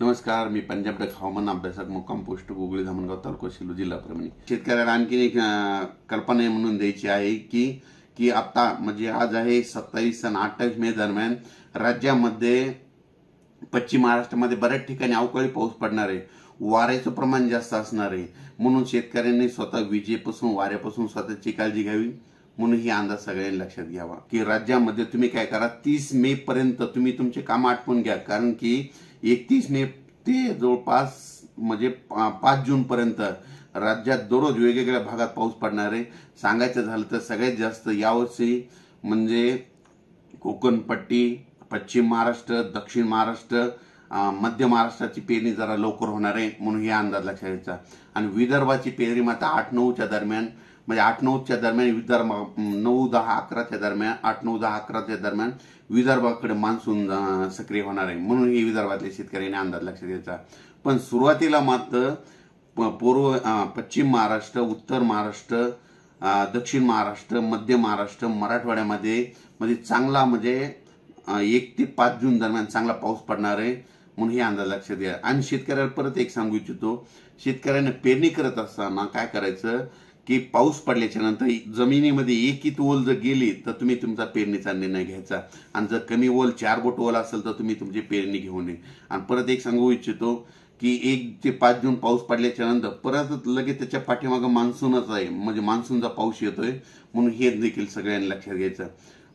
नमस्कार, मी पंजाब डक हवामान अभ्यासक मुक्काम पोस्ट गुगळी धामणगाव तालुका सेलू जिल्हा परभणी। शेतकऱ्याला आणखी एक कल्पना म्हणून द्यायची आहे की की आता म्हणजे आज आहे 27 आणि 28 मे दरम्यान राज्यामध्ये पश्चिम महाराष्ट्रामध्ये बऱ्याच ठिकाणी अवकाळी पाऊस पडणार आहे। वाऱ्याचं प्रमाण जास्त असणार आहे, म्हणून शेतकऱ्यांनी स्वतः विजेपासून वाऱ्यापासून स्वतःची काळजी घ्यावी। म्हणून ही अंदाज सगळ्यांनी लक्षात घ्यावा की राज्यामध्ये तुम्ही काय करा, 30 मे पर्यंत तुम्ही तुमचे काम आटपून घ्या, कारण की 31 मे ते जवळपास म्हणजे 5 जून पर्यंत राज्यात दररोज वेगवेगळ्या भागात पाऊस पडणार आहे। सांगायचं झालं तर सगळ्यात जास्त यावर्षी म्हणजे कोकण पट्टी, पश्चिम महाराष्ट्र, दक्षिण महाराष्ट्र, मध्य महाराष्ट्राची पेरणी जरा लवकर होणार आहे, म्हणून हे अंदाज लक्षात घ्यायचा। आणि विदर्भाची पेरणी मात्र 8-9च्या दरम्यान, म्हणजे 8-9च्या दरम्यान विदर्भ 9-10-11च्या दरम्यान, 8-9-10-11च्या दरम्यान विदर्भाकडे मान्सून सक्रिय होणार आहे, म्हणून ही विदर्भातल्या शेतकऱ्यांनी अंदाज लक्षात घ्यायचा। पण सुरुवातीला मात्र पश्चिम महाराष्ट्र, उत्तर महाराष्ट्र, दक्षिण महाराष्ट्र, मध्य महाराष्ट्र, मराठवाड्यामध्ये म्हणजे चांगला म्हणजे 1 ते 5 जून दरम्यान चांगला पाऊस पडणार आहे, म्हणून हे अंदाज लक्षात घ्या। आणि शेतकऱ्याला परत एक सांगू इच्छितो, शेतकऱ्यांना पेरणी करत असताना काय करायचं की पाऊस पडल्याच्या नंतर जमिनीमध्ये एक ओल जर गेली तर तुम्ही तुमचा पेरणीचा निर्णय घ्यायचा, आणि जर कमी ओल 4 बोट ओल असेल तर तुम्ही तुमची पेरणी घेऊ नये। आणि परत एक सांगू इच्छितो की 1 ते 5 जून पाऊस पडल्याच्या नंतर परत लगेच त्याच्या पाठीमागे मान्सूनच आहे, म्हणजे मान्सूनचा पाऊस येतोय, म्हणून हे देखील सगळ्यांनी लक्षात घ्यायचं।